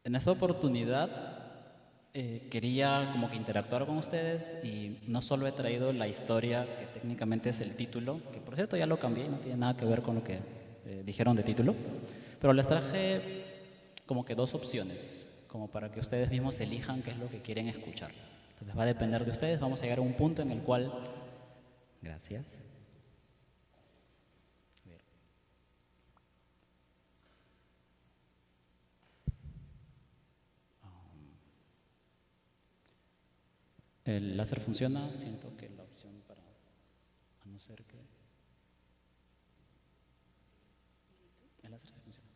En esta oportunidad quería como que interactuar con ustedes y no solo he traído la historia, que técnicamente es el título, que por cierto ya lo cambié y no tiene nada que ver con lo que dijeron de título, pero les traje como que dos opciones, como para que ustedes mismos elijan qué es lo que quieren escuchar. Entonces va a depender de ustedes, vamos a llegar a un punto en el cual... Gracias. El láser funciona, siento que la opción para... A no ser que... El láser sí funciona.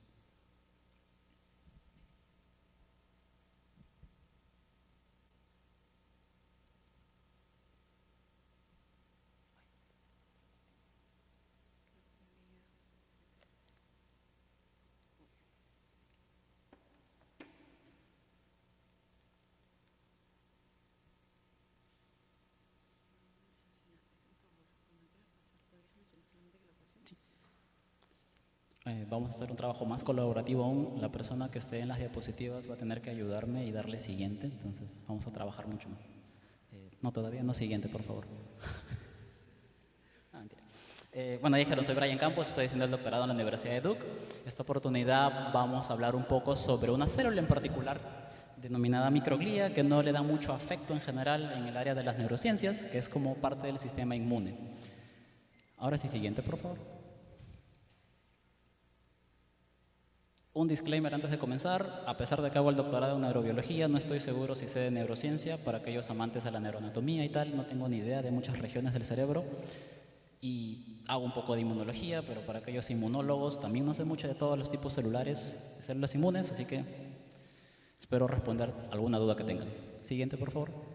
Vamos a hacer un trabajo más colaborativo aún. La persona que esté en las diapositivas va a tener que ayudarme y darle siguiente, entonces vamos a trabajar mucho más. No, todavía no siguiente, por favor. Mentira. Bueno, ya dijeron, soy Brian Campos, estoy haciendo el doctorado en la Universidad de Duke. Esta oportunidad vamos a hablar un poco sobre una célula en particular, denominada microglía, que no le da mucho afecto en general en el área de las neurociencias, que es como parte del sistema inmune. Ahora sí, siguiente, por favor. Un disclaimer antes de comenzar, a pesar de que hago el doctorado en neurobiología, no estoy seguro si sé de neurociencia. Para aquellos amantes de la neuroanatomía y tal, no tengo ni idea de muchas regiones del cerebro. Y hago un poco de inmunología, pero para aquellos inmunólogos también no sé mucho de todos los tipos celulares de células inmunes, así que espero responder alguna duda que tengan. Siguiente, por favor.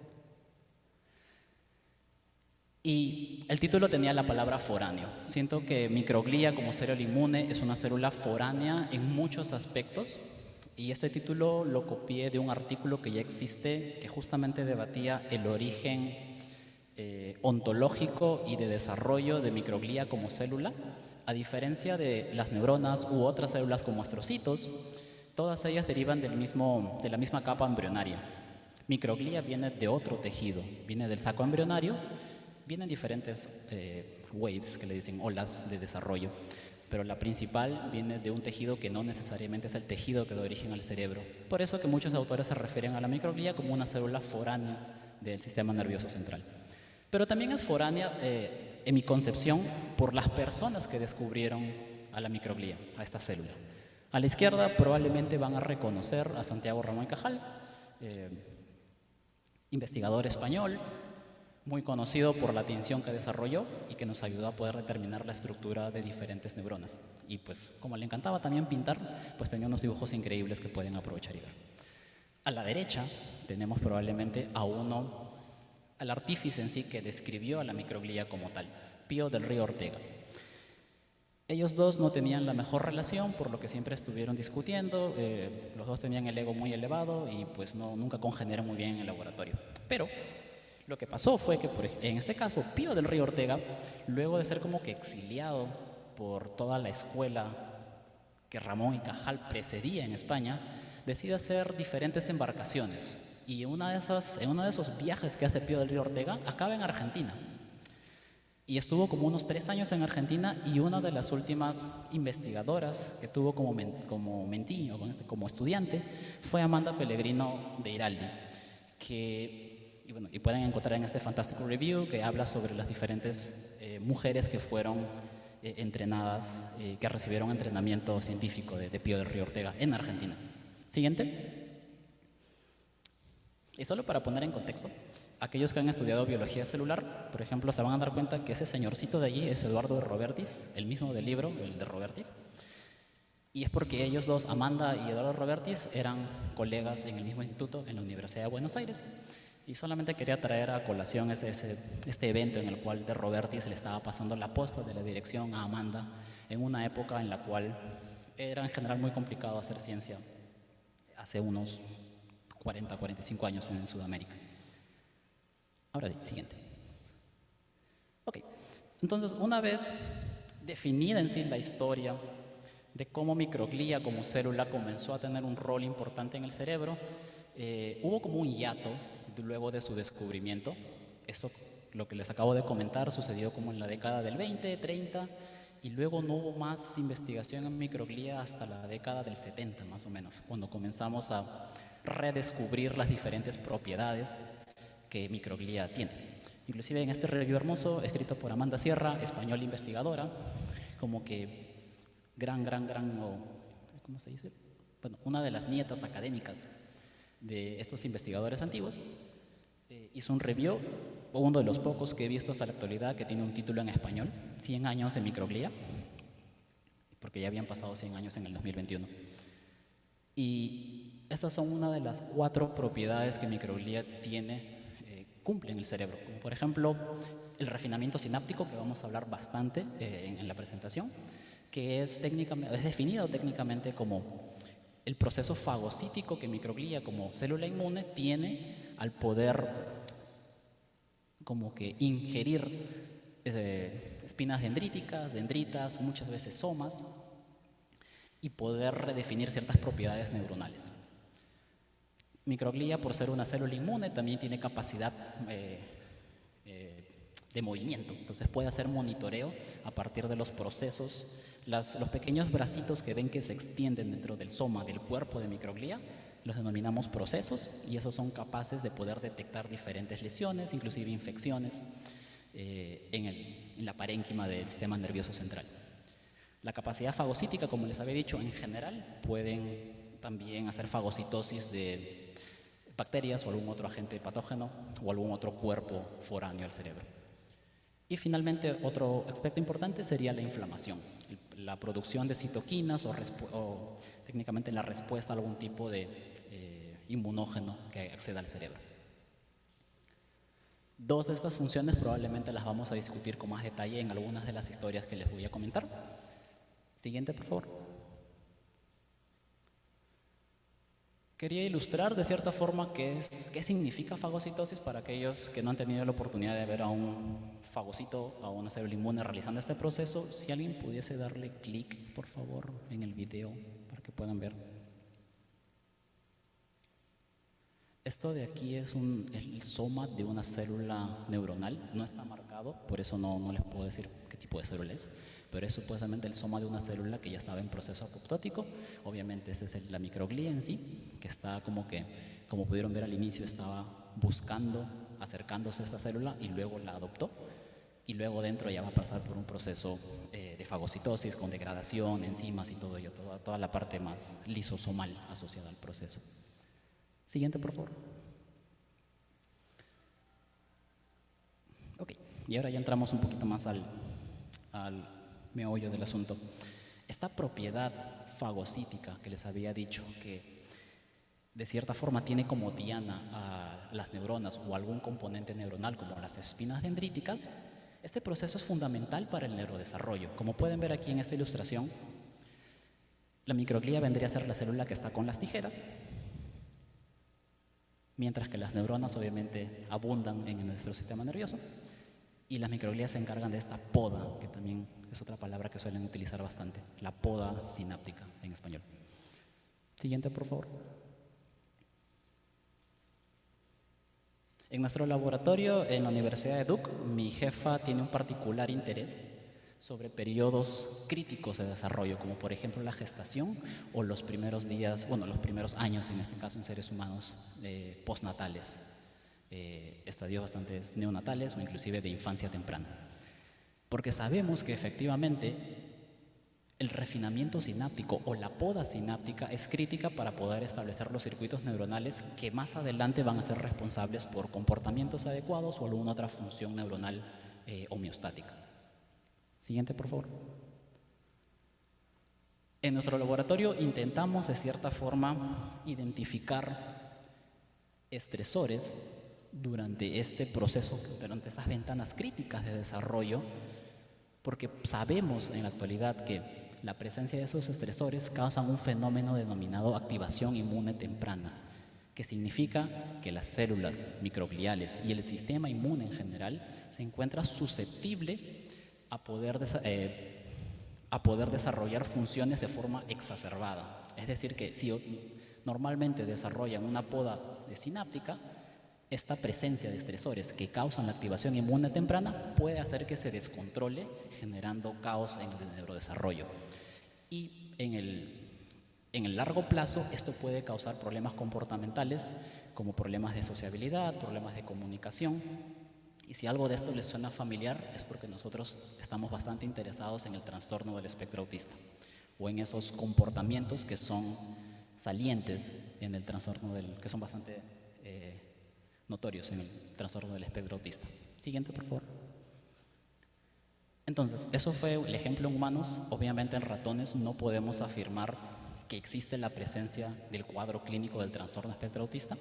Y el título tenía la palabra foráneo. Siento que microglía como célula inmune es una célula foránea en muchos aspectos. Y este título lo copié de un artículo que ya existe, que justamente debatía el origen ontológico y de desarrollo de microglía como célula. A diferencia de las neuronas u otras células como astrocitos, todas ellas derivan de la misma capa embrionaria. Microglía viene de otro tejido, viene del saco embrionario. Vienen diferentes waves, que le dicen olas de desarrollo, pero la principal viene de un tejido que no necesariamente es el tejido que da origen al cerebro. Por eso que muchos autores se refieren a la microglía como una célula foránea del sistema nervioso central. Pero también es foránea, en mi concepción, por las personas que descubrieron a la microglía, a esta célula. A la izquierda probablemente van a reconocer a Santiago Ramón y Cajal, investigador español, muy conocido por la atención que desarrolló y que nos ayudó a poder determinar la estructura de diferentes neuronas. Y pues como le encantaba también pintar, pues tenía unos dibujos increíbles que pueden aprovechar y ver. A la derecha tenemos probablemente al artífice en sí que describió a la microglía como tal, Pío del Río Ortega. Ellos dos no tenían la mejor relación, por lo que siempre estuvieron discutiendo, los dos tenían el ego muy elevado y pues nunca congeniaron muy bien en el laboratorio. Pero lo que pasó fue que, en este caso, Pío del Río Ortega, luego de ser como que exiliado por toda la escuela que Ramón y Cajal precedía en España, decide hacer diferentes embarcaciones. Y en uno de esos viajes que hace Pío del Río Ortega, acaba en Argentina. Y estuvo como unos 3 años en Argentina, y una de las últimas investigadoras que tuvo como mentí o como estudiante fue Amanda Pellegrino de Iraldi, y pueden encontrar en este fantástico review que habla sobre las diferentes mujeres que fueron entrenadas, que recibieron entrenamiento científico de Pío del Río Ortega en Argentina. Siguiente. Y solo para poner en contexto, aquellos que han estudiado biología celular, por ejemplo, se van a dar cuenta que ese señorcito de allí es Eduardo de Robertis, el mismo del libro, el de Robertis. Y es porque ellos dos, Amanda y Eduardo Robertis, eran colegas en el mismo instituto en la Universidad de Buenos Aires. Y solamente quería traer a colación este evento en el cual de Robertis le estaba pasando la posta de la dirección a Amanda en una época en la cual era en general muy complicado hacer ciencia, hace unos 40, 45 años en Sudamérica. Ahora sí, siguiente. Ok, entonces una vez definida en sí la historia de cómo microglía como célula comenzó a tener un rol importante en el cerebro. Hubo como un hiato luego de su descubrimiento. Esto, lo que les acabo de comentar, sucedió como en la década del 20, 30, y luego no hubo más investigación en microglía hasta la década del 70 más o menos, cuando comenzamos a redescubrir las diferentes propiedades que microglía tiene. Inclusive en este review hermoso, escrito por Amanda Sierra, española investigadora, como que ¿cómo se dice? Bueno, una de las nietas académicas de estos investigadores antiguos, hizo un review, uno de los pocos que he visto hasta la actualidad, que tiene un título en español, 100 años de microglía, porque ya habían pasado 100 años en el 2021. Y estas son una de las 4 propiedades que microglía tiene, cumple en el cerebro, como por ejemplo el refinamiento sináptico, que vamos a hablar bastante en la presentación, que es definido técnicamente como el proceso fagocítico que microglía como célula inmune tiene al poder como que ingerir espinas dendríticas, dendritas, muchas veces somas, y poder redefinir ciertas propiedades neuronales. Microglía, por ser una célula inmune, también tiene capacidad de movimiento, entonces puede hacer monitoreo a partir de los procesos. Los pequeños bracitos que ven que se extienden dentro del soma del cuerpo de microglía los denominamos procesos, y esos son capaces de poder detectar diferentes lesiones, inclusive infecciones en la parénquima del sistema nervioso central. La capacidad fagocítica, como les había dicho, en general pueden también hacer fagocitosis de bacterias o algún otro agente patógeno o algún otro cuerpo foráneo al cerebro. Y finalmente, otro aspecto importante sería la inflamación, la producción de citoquinas o técnicamente la respuesta a algún tipo de inmunógeno que acceda al cerebro. 2 de estas funciones probablemente las vamos a discutir con más detalle en algunas de las historias que les voy a comentar. Siguiente, por favor. Quería ilustrar de cierta forma qué significa fagocitosis para aquellos que no han tenido la oportunidad de ver a un fagocito, a una célula inmune realizando este proceso. Si alguien pudiese darle clic, por favor, en el video para que puedan ver. Esto de aquí es el soma de una célula neuronal. No está marcado, por eso no les puedo decir qué tipo de célula es, pero es supuestamente el soma de una célula que ya estaba en proceso apoptótico. Obviamente esta es la microglía en sí, que está como pudieron ver al inicio, estaba buscando, acercándose a esta célula y luego la adoptó. Y luego dentro ya va a pasar por un proceso de fagocitosis con degradación, enzimas y todo ello, toda la parte más lisosomal asociada al proceso. Siguiente, por favor. Ok, y ahora ya entramos un poquito más al meollo del asunto. Esta propiedad fagocítica que les había dicho, que de cierta forma tiene como diana a las neuronas o algún componente neuronal como las espinas dendríticas, este proceso es fundamental para el neurodesarrollo. Como pueden ver aquí en esta ilustración, la microglía vendría a ser la célula que está con las tijeras, mientras que las neuronas obviamente abundan en nuestro sistema nervioso, y las microglías se encargan de esta poda, que también es otra palabra que suelen utilizar bastante, la poda sináptica en español. Siguiente, por favor. En nuestro laboratorio en la Universidad de Duke, mi jefa tiene un particular interés sobre periodos críticos de desarrollo, como por ejemplo la gestación o los primeros días, los primeros años, en este caso en seres humanos, postnatales, estadios bastante neonatales o inclusive de infancia temprana. Porque sabemos que efectivamente el refinamiento sináptico o la poda sináptica es crítica para poder establecer los circuitos neuronales que más adelante van a ser responsables por comportamientos adecuados o alguna otra función neuronal homeostática. Siguiente, por favor. En nuestro laboratorio intentamos de cierta forma identificar estresores durante este proceso, durante esas ventanas críticas de desarrollo, porque sabemos en la actualidad que la presencia de esos estresores causan un fenómeno denominado activación inmune temprana, que significa que las células microgliales y el sistema inmune en general se encuentra susceptible a poder a poder desarrollar funciones de forma exacerbada. Es decir, que si normalmente desarrollan una poda sináptica, esta presencia de estresores que causan la activación inmune temprana puede hacer que se descontrole, generando caos en el neurodesarrollo. Y en el largo plazo esto puede causar problemas comportamentales como problemas de sociabilidad, problemas de comunicación. Y si algo de esto les suena familiar es porque nosotros estamos bastante interesados en el trastorno del espectro autista o en esos comportamientos que son salientes en el trastorno que son bastante notorios en el trastorno del espectro autista. Siguiente, por favor. Entonces, eso fue el ejemplo en humanos. Obviamente en ratones no podemos afirmar que existe la presencia del cuadro clínico del trastorno espectro autista,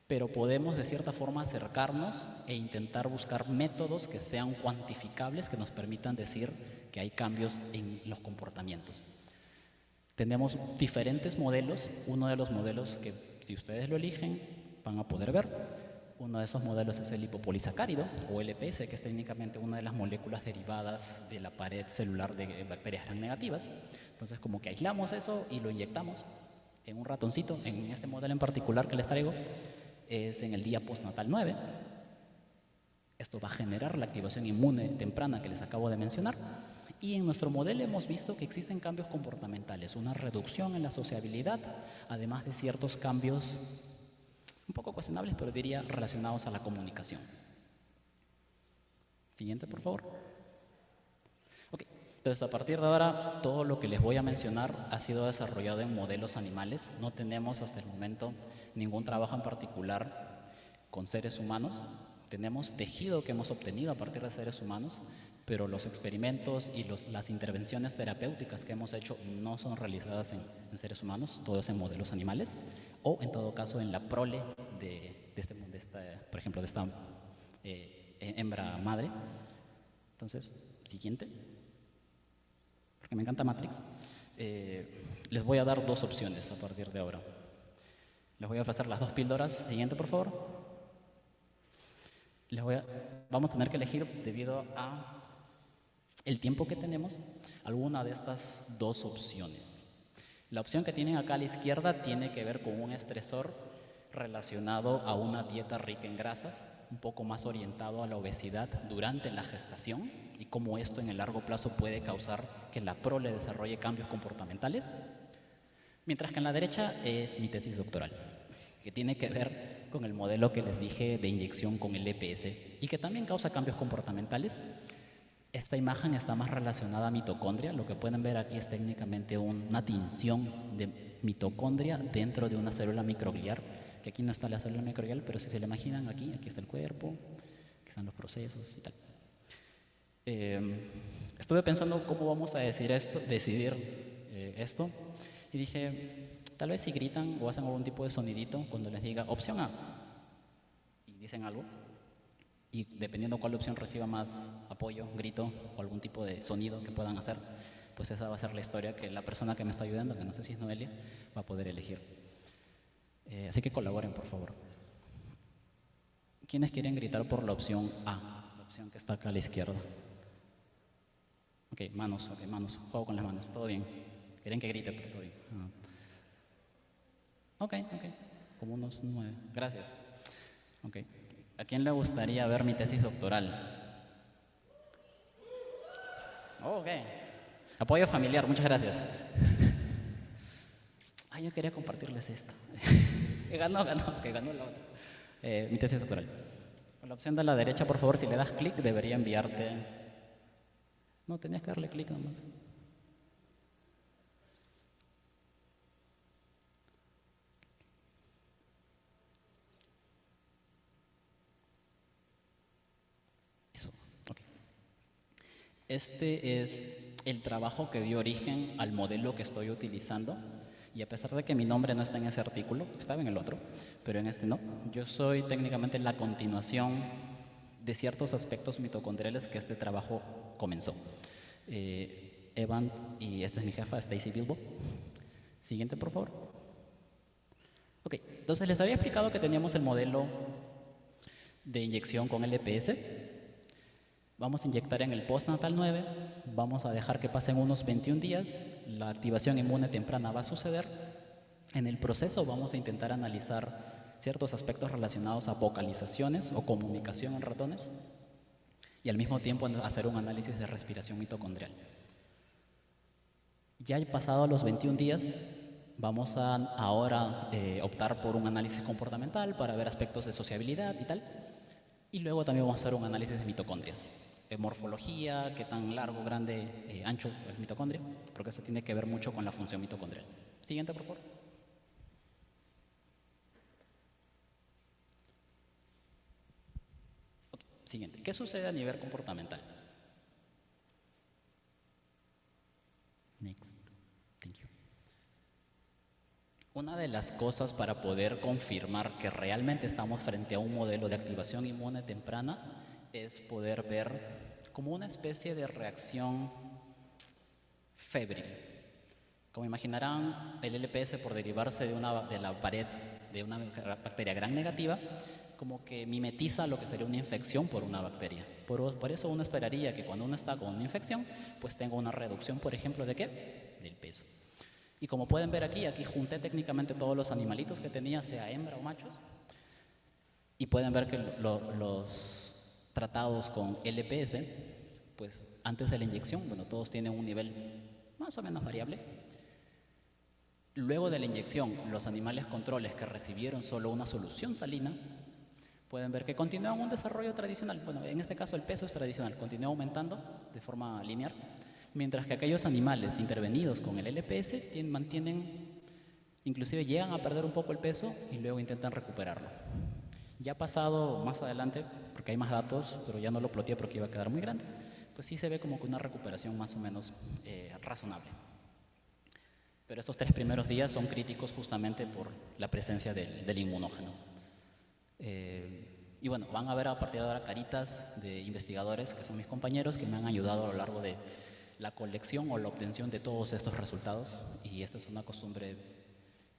pero podemos de cierta forma acercarnos e intentar buscar métodos que sean cuantificables, que nos permitan decir que hay cambios en los comportamientos. Tenemos diferentes modelos. Uno de los modelos que, si ustedes lo eligen, van a poder ver. Uno de esos modelos es el lipopolisacárido, o LPS, que es técnicamente una de las moléculas derivadas de la pared celular de bacterias gram negativas. Entonces, como que aislamos eso y lo inyectamos en un ratoncito. En este modelo en particular que les traigo, es en el día postnatal 9. Esto va a generar la activación inmune temprana que les acabo de mencionar. Y en nuestro modelo hemos visto que existen cambios comportamentales, una reducción en la sociabilidad, además de ciertos cambios un poco cuestionables, pero diría relacionados a la comunicación. Siguiente, por favor. Ok, entonces a partir de ahora todo lo que les voy a mencionar ha sido desarrollado en modelos animales. No tenemos hasta el momento ningún trabajo en particular con seres humanos. Tenemos tejido que hemos obtenido a partir de seres humanos, pero los experimentos y las intervenciones terapéuticas que hemos hecho no son realizadas en seres humanos, todo es en modelos animales, o en todo caso en la prole por ejemplo, de esta hembra madre. Entonces, siguiente, porque me encanta Matrix. Les voy a dar dos opciones a partir de ahora. Les voy a ofrecer las dos píldoras. Siguiente, por favor. Vamos a tener que elegir, debido a el tiempo que tenemos, alguna de estas dos opciones. La opción que tienen acá a la izquierda tiene que ver con un estresor relacionado a una dieta rica en grasas, un poco más orientado a la obesidad durante la gestación y cómo esto en el largo plazo puede causar que la prole desarrolle cambios comportamentales. Mientras que en la derecha es mi tesis doctoral, que tiene que ver con el modelo que les dije de inyección con el EPS y que también causa cambios comportamentales. Esta imagen está más relacionada a mitocondria. Lo que pueden ver aquí es técnicamente una tinción de mitocondria dentro de una célula microglial, que aquí no está la célula microglial, pero si se la imaginan, aquí está el cuerpo, aquí están los procesos y tal. Estuve pensando cómo vamos a decidir esto y dije, tal vez si gritan o hacen algún tipo de sonidito cuando les diga opción A y dicen algo, y dependiendo cuál opción reciba más apoyo, grito o algún tipo de sonido que puedan hacer, pues esa va a ser la historia que la persona que me está ayudando, que no sé si es Noelia, va a poder elegir. Así que colaboren, por favor. ¿Quiénes quieren gritar por la opción A? La opción que está acá a la izquierda. Ok, manos, juego con las manos, todo bien. Quieren que grite, pero todo bien. Ok, como unos 9, gracias. Ok, ¿a quién le gustaría ver mi tesis doctoral? Ok, apoyo familiar, muchas gracias. Yo quería compartirles esto. ganó la otra. Mi tesis doctoral. Con la opción de la derecha, por favor, si le das clic, debería enviarte. No, tenías que darle clic nomás. Eso, ok. Este es el trabajo que dio origen al modelo que estoy utilizando. Y a pesar de que mi nombre no está en ese artículo, estaba en el otro, pero en este no. Yo soy técnicamente la continuación de ciertos aspectos mitocondriales que este trabajo comenzó. Evan, y esta es mi jefa, Stacy Bilbo. Siguiente, por favor. Ok, entonces les había explicado que teníamos el modelo de inyección con LPS. Vamos a inyectar en el postnatal 9, vamos a dejar que pasen unos 21 días, la activación inmune temprana va a suceder. En el proceso vamos a intentar analizar ciertos aspectos relacionados a vocalizaciones o comunicación en ratones y al mismo tiempo hacer un análisis de respiración mitocondrial. Ya pasados los 21 días, vamos a ahora optar por un análisis comportamental para ver aspectos de sociabilidad y tal. Y luego también vamos a hacer un análisis de mitocondrias, de morfología, qué tan largo, grande, ancho es mitocondria, porque eso tiene que ver mucho con la función mitocondrial. Siguiente, por favor. Siguiente. ¿Qué sucede a nivel comportamental? Next. Thank you. Una de las cosas para poder confirmar que realmente estamos frente a un modelo de activación inmune temprana es poder ver como una especie de reacción febril. Como imaginarán, el LPS, por derivarse de la pared de una bacteria gram negativa, como que mimetiza lo que sería una infección por una bacteria. Por eso uno esperaría que cuando uno está con una infección, pues tenga una reducción, por ejemplo, ¿de qué? Del peso. Y como pueden ver aquí junté técnicamente todos los animalitos que tenía, sea hembra o machos, y pueden ver que los tratados con LPS, pues antes de la inyección, bueno, todos tienen un nivel más o menos variable. Luego de la inyección, los animales controles que recibieron solo una solución salina, pueden ver que continúan un desarrollo tradicional. Bueno, en este caso el peso es tradicional, continúa aumentando de forma lineal, mientras que aquellos animales intervenidos con el LPS mantienen, inclusive llegan a perder un poco el peso y luego intentan recuperarlo. Ya pasado más adelante, porque hay más datos, pero ya no lo ploteé porque iba a quedar muy grande, pues sí se ve como que una recuperación más o menos razonable. Pero estos 3 primeros días son críticos justamente por la presencia del inmunógeno. Y bueno, van a ver a partir de ahora caritas de investigadores que son mis compañeros que me han ayudado a lo largo de la colección o la obtención de todos estos resultados, y esta es una costumbre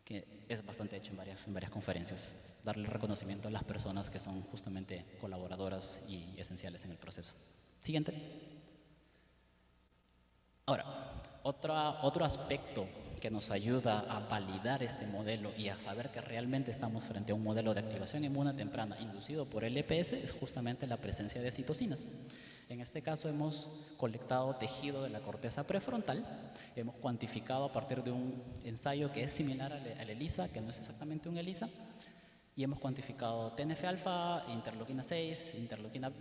que es bastante hecha en varias conferencias, darle reconocimiento a las personas que son justamente colaboradoras y esenciales en el proceso. Siguiente. Ahora, otro aspecto que nos ayuda a validar este modelo y a saber que realmente estamos frente a un modelo de activación inmune temprana inducido por el LPS es justamente la presencia de citocinas. En este caso hemos colectado tejido de la corteza prefrontal, hemos cuantificado a partir de un ensayo que es similar al ELISA, que no es exactamente un ELISA, y hemos cuantificado TNF-alfa, interleuquina 6, interleuquina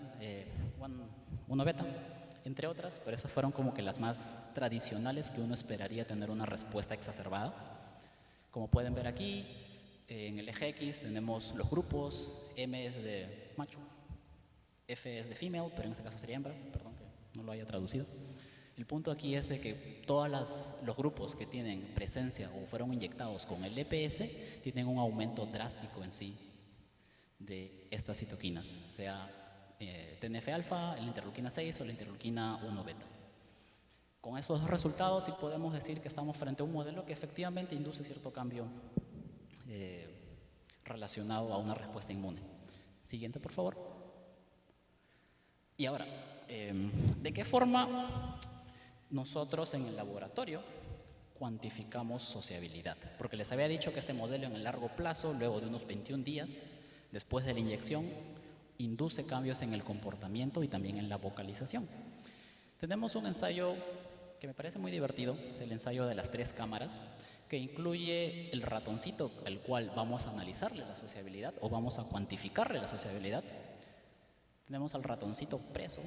1 beta, entre otras, pero esas fueron como que las más tradicionales que uno esperaría tener una respuesta exacerbada. Como pueden ver aquí, en el eje X tenemos los grupos, M es de macho, F es de female, pero en este caso sería hembra, perdón que no lo haya traducido. El punto aquí es de que todos los grupos que tienen presencia o fueron inyectados con el EPS tienen un aumento drástico en sí de estas citoquinas, sea TNF-alfa, la interleuquina 6 o la interleuquina 1 beta. Con esos resultados sí podemos decir que estamos frente a un modelo que efectivamente induce cierto cambio relacionado a una respuesta inmune. Siguiente, por favor. Y ahora, ¿de qué forma nosotros en el laboratorio cuantificamos sociabilidad? Porque les había dicho que este modelo en el largo plazo, luego de unos 21 días después de la inyección, induce cambios en el comportamiento y también en la vocalización. Tenemos un ensayo que me parece muy divertido, es el ensayo de las 3 cámaras, que incluye el ratoncito al cual vamos a analizarle la sociabilidad o vamos a cuantificarle la sociabilidad. Tenemos al ratoncito preso,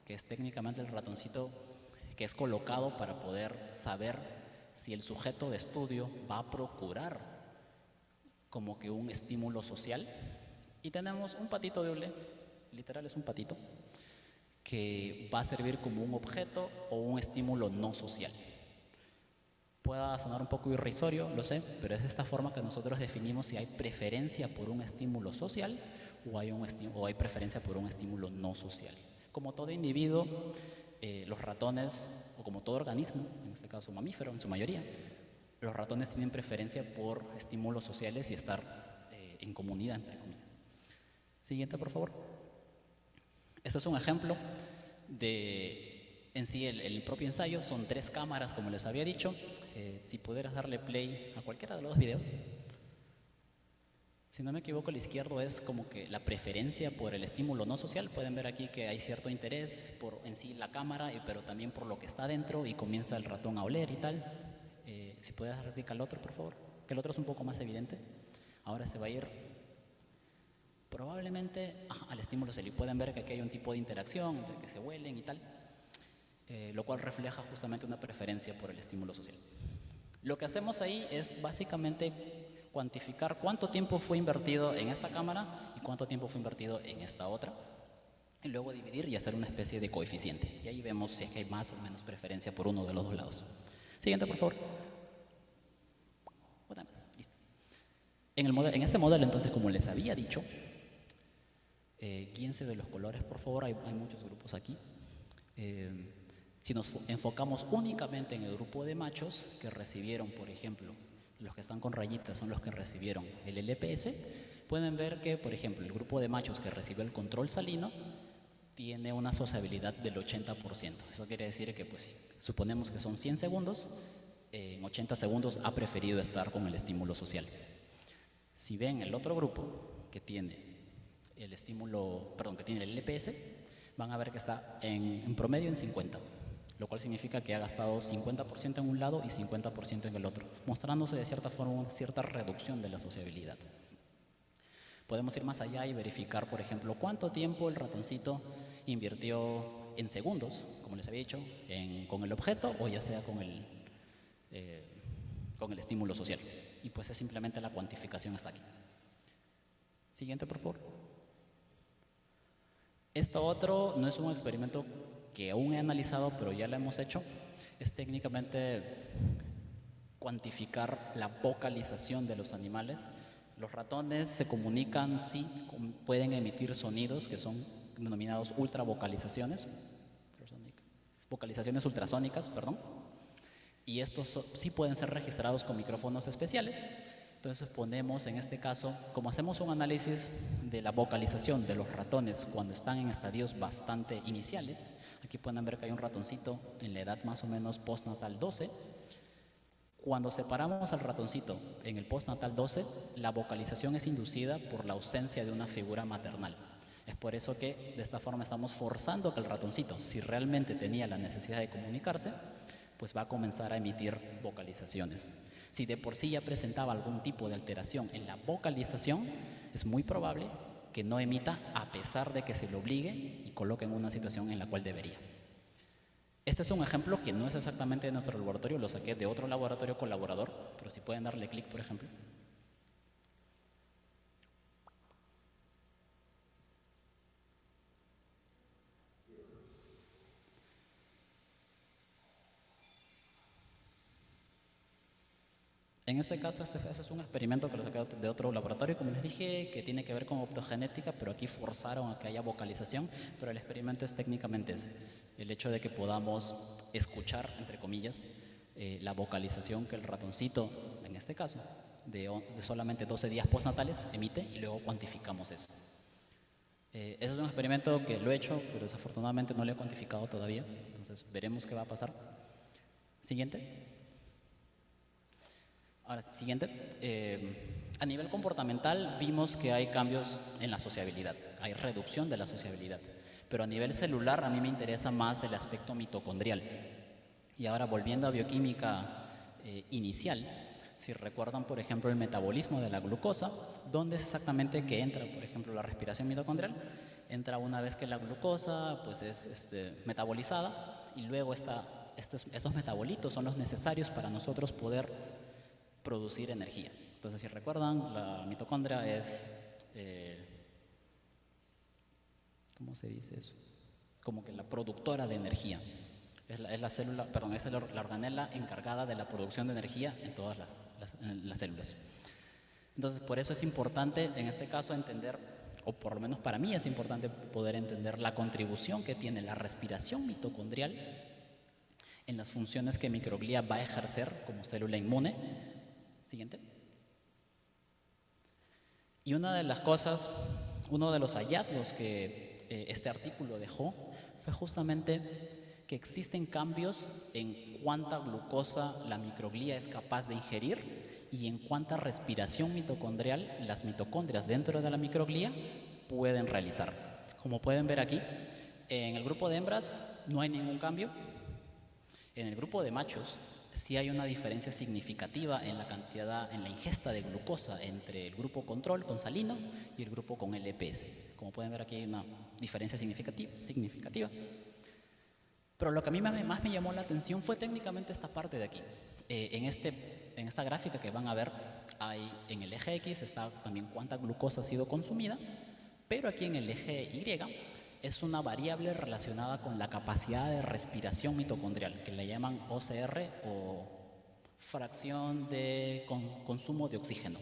que es técnicamente el ratoncito que es colocado para poder saber si el sujeto de estudio va a procurar como que un estímulo social. Y tenemos un patito de hule, literal es un patito, que va a servir como un objeto o un estímulo no social. Pueda sonar un poco irrisorio, lo sé, pero es de esta forma que nosotros definimos si hay preferencia por un estímulo social o hay preferencia por un estímulo no social. Como todo individuo, los ratones, o como todo organismo, en este caso mamífero en su mayoría, los ratones tienen preferencia por estímulos sociales y estar en comunidad, entre comillas. Siguiente, por favor. Este es un ejemplo En sí, el propio ensayo son 3 cámaras, como les había dicho. Si pudieras darle play a cualquiera de los 2 videos. Si no me equivoco, el izquierdo es como que la preferencia por el estímulo no social. Pueden ver aquí que hay cierto interés por en sí la cámara, pero también por lo que está dentro, y comienza el ratón a oler y tal. Si puedes replicar el otro, por favor, que el otro es un poco más evidente. Ahora se va a ir probablemente al estímulo social, y pueden ver que aquí hay un tipo de interacción entre que se huelen y tal, lo cual refleja justamente una preferencia por el estímulo social. Lo que hacemos ahí es básicamente cuantificar cuánto tiempo fue invertido en esta cámara y cuánto tiempo fue invertido en esta otra, y luego dividir y hacer una especie de coeficiente, y ahí vemos si es que hay más o menos preferencia por uno de los 2 lados. Siguiente, por favor. Listo. En este modelo, entonces, como les había dicho, guíense de los colores, por favor, hay muchos grupos aquí. Si nos enfocamos únicamente en el grupo de machos que recibieron, por ejemplo, los que están con rayitas son los que recibieron el LPS, pueden ver que, por ejemplo, el grupo de machos que recibió el control salino tiene una sociabilidad del 80%. Eso quiere decir que, pues, suponemos que son 100 segundos, en 80 segundos ha preferido estar con el estímulo social. Si ven el otro grupo que tiene el estímulo, perdón, que tiene el LPS, van a ver que está en promedio en 50, lo cual significa que ha gastado 50% en un lado y 50% en el otro, mostrándose de cierta forma una cierta reducción de la sociabilidad. Podemos ir más allá y verificar, por ejemplo, cuánto tiempo el ratoncito invirtió en segundos, como les había dicho, con el objeto, o ya sea con el estímulo social. Y pues es simplemente la cuantificación hasta aquí. Siguiente, por favor. Esto otro no es un experimento que aún he analizado, pero ya lo hemos hecho. Es técnicamente cuantificar la vocalización de los animales. Los ratones se comunican, sí, pueden emitir sonidos que son denominados ultravocalizaciones, vocalizaciones ultrasónicas, perdón, y estos sí pueden ser registrados con micrófonos especiales. Entonces ponemos, en este caso, como hacemos un análisis de la vocalización de los ratones cuando están en estadios bastante iniciales, aquí pueden ver que hay un ratoncito en la edad más o menos postnatal 12. Cuando separamos al ratoncito en el postnatal 12, la vocalización es inducida por la ausencia de una figura maternal. Es por eso que de esta forma estamos forzando que el ratoncito, si realmente tenía la necesidad de comunicarse, pues va a comenzar a emitir vocalizaciones. Si de por sí ya presentaba algún tipo de alteración en la vocalización, es muy probable que no emita a pesar de que se lo obligue y coloque en una situación en la cual debería. Este es un ejemplo que no es exactamente de nuestro laboratorio, lo saqué de otro laboratorio colaborador, pero si pueden darle clic, por ejemplo. En este caso, este es un experimento que lo saqué de otro laboratorio, como les dije, que tiene que ver con optogenética, pero aquí forzaron a que haya vocalización, pero el experimento es técnicamente ese, el hecho de que podamos escuchar, entre comillas, la vocalización que el ratoncito, en este caso, de solamente 12 días postnatales, emite, y luego cuantificamos eso. Eso es un experimento que lo he hecho, pero desafortunadamente no lo he cuantificado todavía, entonces veremos qué va a pasar. Siguiente. Ahora, siguiente. A nivel comportamental vimos que hay cambios en la sociabilidad, hay reducción de la sociabilidad, pero a nivel celular a mí me interesa más el aspecto mitocondrial. Y ahora, volviendo a bioquímica inicial, si recuerdan, por ejemplo, el metabolismo de la glucosa, ¿dónde es exactamente que entra, por ejemplo, la respiración mitocondrial? Entra una vez que la glucosa pues, es metabolizada, y luego estos metabolitos son los necesarios para nosotros poder producir energía. Entonces, si recuerdan, la mitocondria es, ¿cómo se dice eso? Como que la productora de energía. Es la célula, perdón, es la organela encargada de la producción de energía en todas las células. Entonces, por eso es importante, en este caso, entender, o por lo menos para mí es importante poder entender la contribución que tiene la respiración mitocondrial en las funciones que microglía va a ejercer como célula inmune. Siguiente. Y una de las cosas, uno de los hallazgos que este artículo dejó fue justamente que existen cambios en cuánta glucosa la microglía es capaz de ingerir y en cuánta respiración mitocondrial las mitocondrias dentro de la microglía pueden realizar. Como pueden ver aquí, en el grupo de hembras no hay ningún cambio. En el grupo de machos sí hay una diferencia significativa en la cantidad, en la ingesta de glucosa entre el grupo control con salino y el grupo con LPS. Como pueden ver aquí hay una diferencia significativa. Pero lo que a mí más me llamó la atención fue técnicamente esta parte de aquí. En esta gráfica que van a ver, hay, en el eje X está también cuánta glucosa ha sido consumida, pero aquí en el eje Y es una variable relacionada con la capacidad de respiración mitocondrial, que le llaman OCR o fracción de consumo de oxígeno.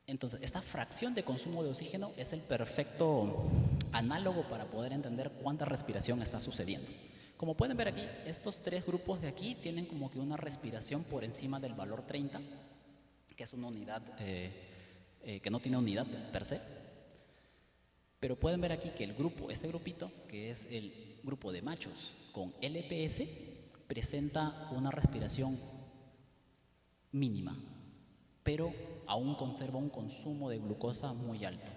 Entonces, esta fracción de consumo de oxígeno es el perfecto análogo para poder entender cuánta respiración está sucediendo. Como pueden ver aquí, estos tres grupos de aquí tienen como que una respiración por encima del valor 30, que es una unidad que no tiene unidad per se. Pero pueden ver aquí que el grupo, este grupito, que es el grupo de machos con LPS, presenta una respiración mínima, pero aún conserva un consumo de glucosa muy alto.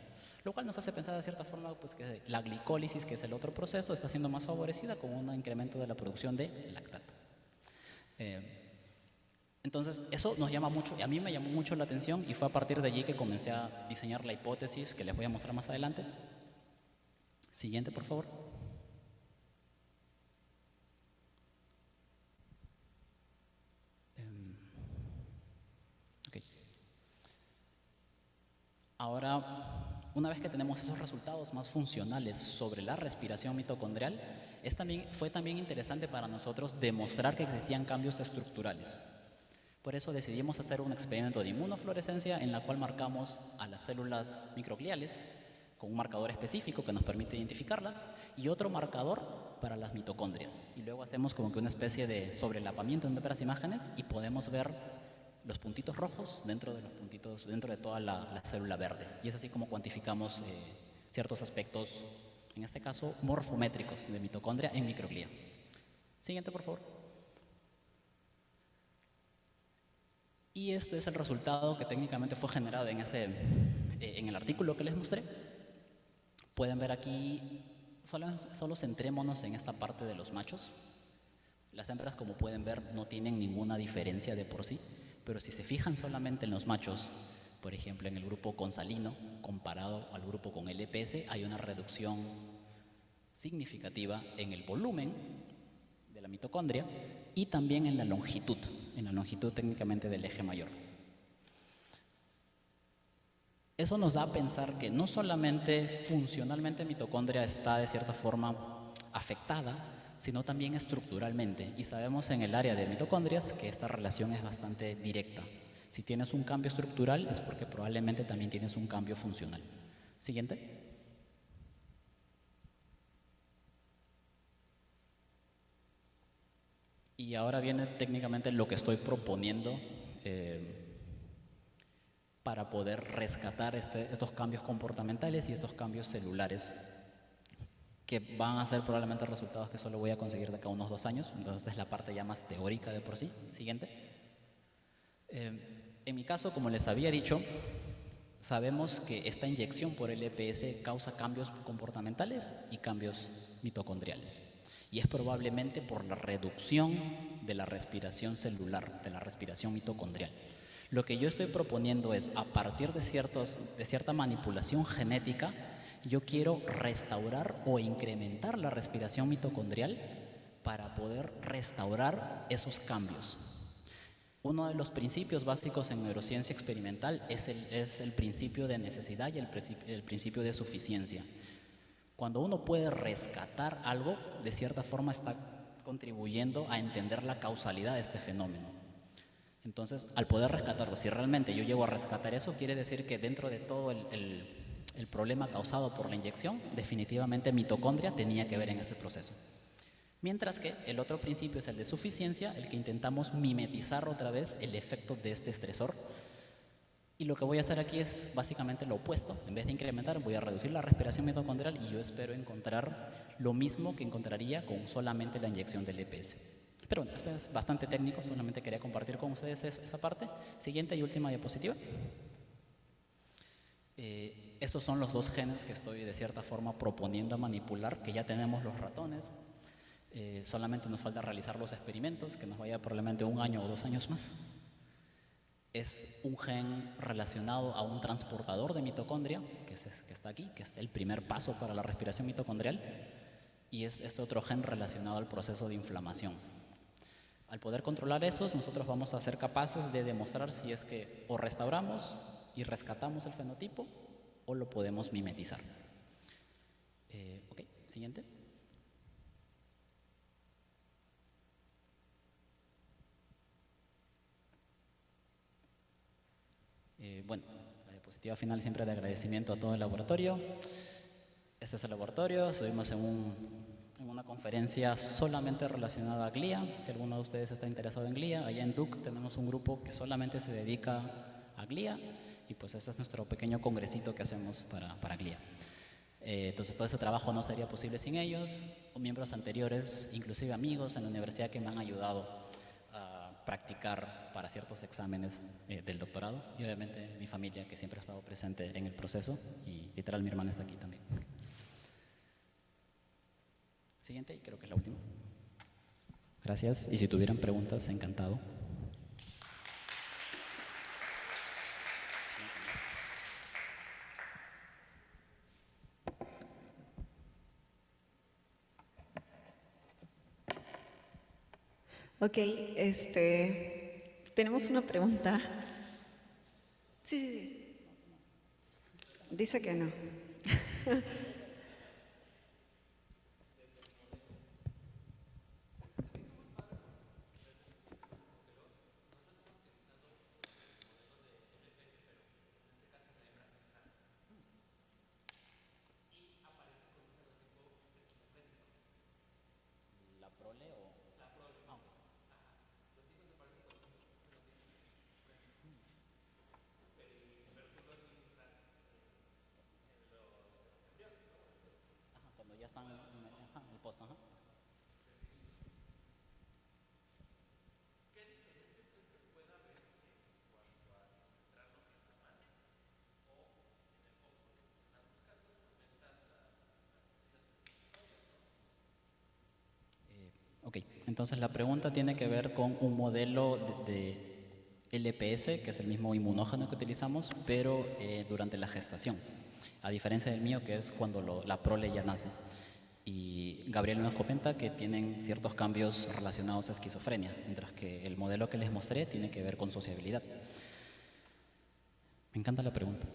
Lo cual nos hace pensar de cierta forma pues, que la glicólisis, que es el otro proceso, está siendo más favorecida con un incremento de la producción de lactato. Entonces, eso nos llama mucho, y a mí me llamó mucho la atención y fue a partir de allí que comencé a diseñar la hipótesis que les voy a mostrar más adelante. Siguiente, por favor. Okay. Ahora, una vez que tenemos esos resultados más funcionales sobre la respiración mitocondrial, fue también interesante para nosotros demostrar que existían cambios estructurales. Por eso decidimos hacer un experimento de inmunofluorescencia en la cual marcamos a las células microgliales con un marcador específico que nos permite identificarlas y otro marcador para las mitocondrias. Y luego hacemos como que una especie de sobrelapamiento entre las imágenes y podemos ver los puntitos rojos dentro de toda la célula verde. Y es así como cuantificamos ciertos aspectos, en este caso morfométricos de mitocondria en microglía. Siguiente, por favor. Y este es el resultado que técnicamente fue generado en el artículo que les mostré. Pueden ver aquí, solo centrémonos en esta parte de los machos. Las hembras, como pueden ver, no tienen ninguna diferencia de por sí, pero si se fijan solamente en los machos, por ejemplo, en el grupo con salino comparado al grupo con LPS, hay una reducción significativa en el volumen de la mitocondria y también en la longitud técnicamente del eje mayor. Eso nos da a pensar que no solamente funcionalmente mitocondria está de cierta forma afectada, sino también estructuralmente. Y sabemos en el área de mitocondrias que esta relación es bastante directa. Si tienes un cambio estructural es porque probablemente también tienes un cambio funcional. Siguiente. Y ahora viene técnicamente lo que estoy proponiendo para poder rescatar estos cambios comportamentales y estos cambios celulares que van a ser probablemente resultados que solo voy a conseguir de acá a unos 2 años. Entonces es la parte ya más teórica de por sí. Siguiente. En mi caso, como les había dicho, sabemos que esta inyección por LPS causa cambios comportamentales y cambios mitocondriales. Y es probablemente por la reducción de la respiración celular, de la respiración mitocondrial. Lo que yo estoy proponiendo es, a partir de cierta manipulación genética, yo quiero restaurar o incrementar la respiración mitocondrial para poder restaurar esos cambios. Uno de los principios básicos en neurociencia experimental es el principio de necesidad y el principio de suficiencia. Cuando uno puede rescatar algo, de cierta forma está contribuyendo a entender la causalidad de este fenómeno. Entonces, al poder rescatarlo, si realmente yo llego a rescatar eso, quiere decir que dentro de todo el problema causado por la inyección, definitivamente mitocondria tenía que ver en este proceso. Mientras que el otro principio es el de suficiencia, el que intentamos mimetizar otra vez el efecto de este estresor Y lo que voy a hacer aquí es básicamente lo opuesto. En vez de incrementar, voy a reducir la respiración mitocondrial y yo espero encontrar lo mismo que encontraría con solamente la inyección del EPS. Pero bueno, esto es bastante técnico, solamente quería compartir con ustedes esa parte. Siguiente y última diapositiva. Esos son los dos genes que estoy de cierta forma proponiendo manipular, que ya tenemos los ratones. Solamente nos falta realizar los experimentos, que nos vaya probablemente 1 año o 2 años más. Es un gen relacionado a un transportador de mitocondria, que está aquí, que es el primer paso para la respiración mitocondrial, y es este otro gen relacionado al proceso de inflamación. Al poder controlar esos, nosotros vamos a ser capaces de demostrar si es que o restauramos y rescatamos el fenotipo o lo podemos mimetizar. Ok, siguiente. Bueno, la diapositiva final siempre de agradecimiento a todo el laboratorio. Este es el laboratorio, estuvimos en una conferencia solamente relacionada a glía. Si alguno de ustedes está interesado en glía, allá en Duke tenemos un grupo que solamente se dedica a glía y pues este es nuestro pequeño congresito que hacemos para glía. Entonces todo ese trabajo no sería posible sin ellos, o miembros anteriores, inclusive amigos en la universidad que me han ayudado a practicar para ciertos exámenes del doctorado, y obviamente mi familia que siempre ha estado presente en el proceso, y literal mi hermana está aquí también. Siguiente, y creo que es la última. Gracias, y si tuvieran preguntas, encantado. Ok, tenemos una pregunta. Sí. Dice que no. ¿La prole o...? Cuando ya están en el post, ajá. Ok, entonces la pregunta tiene que ver con un modelo de LPS, que es el mismo inmunógeno que utilizamos, pero durante la gestación. A diferencia del mío, que es cuando la prole ya nace. Y Gabriel nos comenta que tienen ciertos cambios relacionados a esquizofrenia, mientras que el modelo que les mostré tiene que ver con sociabilidad. Me encanta la pregunta.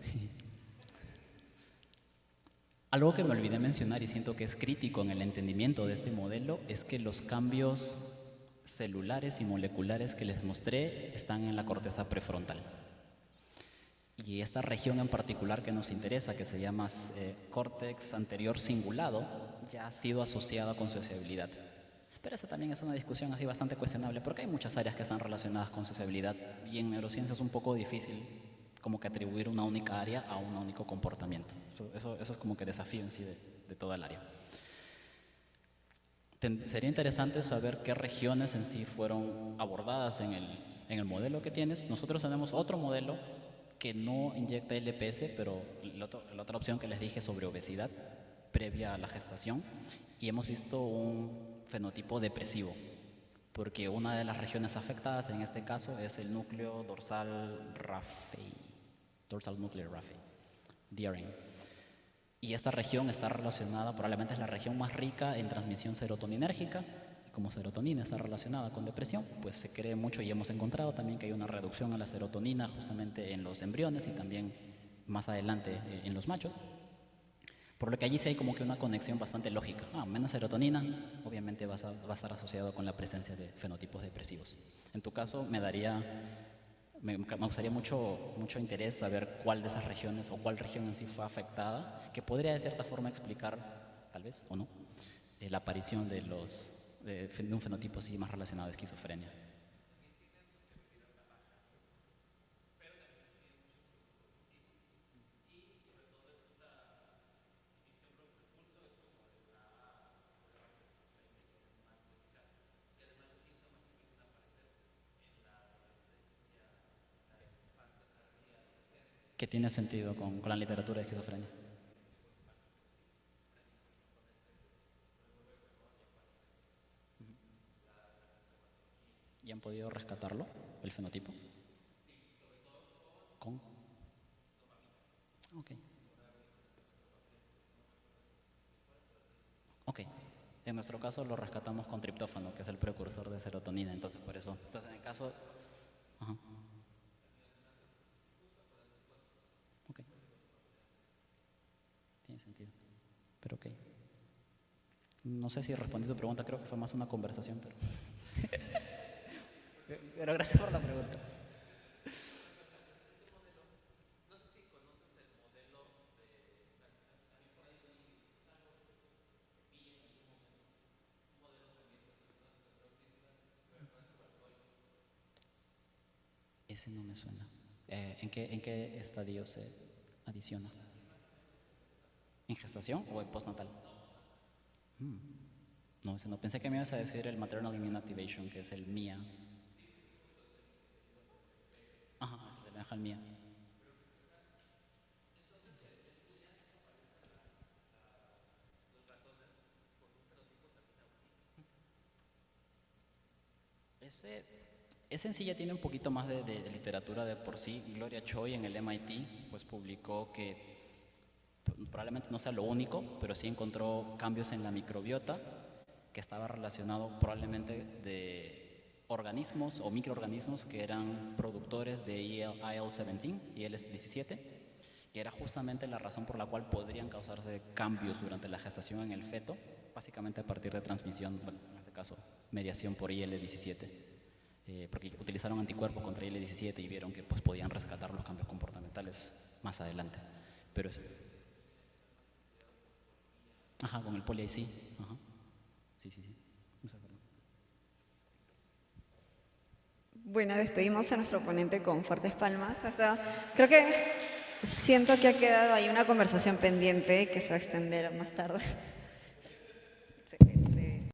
Algo que me olvidé mencionar y siento que es crítico en el entendimiento de este modelo es que los cambios celulares y moleculares que les mostré están en la corteza prefrontal. Y esta región en particular que nos interesa, que se llama córtex anterior cingulado, ya ha sido asociada con sociabilidad. Pero esa también es una discusión así bastante cuestionable, porque hay muchas áreas que están relacionadas con sociabilidad y en neurociencia es un poco difícil como que atribuir una única área a un único comportamiento. Eso es como que desafío en sí de toda el área. Sería interesante saber qué regiones en sí fueron abordadas en el modelo que tienes. Nosotros tenemos otro modelo que no inyecta LPS, pero la otra opción que les dije sobre obesidad previa a la gestación, y hemos visto un fenotipo depresivo, porque una de las regiones afectadas en este caso es el núcleo dorsal Raphe, dorsal nuclear Raphe, DRN. Y esta región está relacionada, probablemente es la región más rica en transmisión serotoninérgica, y como serotonina está relacionada con depresión, pues se cree mucho y hemos encontrado también que hay una reducción a la serotonina justamente en los embriones y también más adelante en los machos. Por lo que allí sí hay como que una conexión bastante lógica. Menos serotonina, obviamente va a estar asociado con la presencia de fenotipos depresivos. En tu caso, me gustaría mucho interés saber cuál de esas regiones o cuál región en sí fue afectada, que podría de cierta forma explicar, tal vez o no, la aparición de un fenotipo así más relacionado a esquizofrenia. Que tiene sentido con la literatura de esquizofrenia. ¿Y han podido rescatarlo, el fenotipo? ¿Con? Ok. Ok. En nuestro caso lo rescatamos con triptófano, que es el precursor de serotonina, entonces por eso. Entonces en el caso... Ajá. Ok. Tiene sentido. Pero ok. No sé si respondí tu pregunta, creo que fue más una conversación, pero... Pero gracias por la pregunta. Ese no me suena. ¿En qué estadio se adiciona? ¿En gestación o en postnatal? No, ese no. Pensé que me ibas a decir el Maternal Immune Activation, que es el MIA. Ajá, el MIA. Ese, ese en sí ya tiene un poquito más de literatura de por sí. Gloria Choi en el MIT pues publicó que probablemente no sea lo único, pero sí encontró cambios en la microbiota que estaba relacionado probablemente de organismos o microorganismos que eran productores de IL-17 y IL-17, que era justamente la razón por la cual podrían causarse cambios durante la gestación en el feto, básicamente a partir de transmisión, bueno, en este caso, mediación por IL-17, porque utilizaron anticuerpos contra IL-17 y vieron que pues, podían rescatar los cambios comportamentales más adelante. Pero eso. Ajá, con el poli-IC. Ajá. Sí, sí, sí. Bueno, despedimos a nuestro ponente con fuertes palmas. O sea, creo que siento que ha quedado ahí una conversación pendiente que se va a extender más tarde.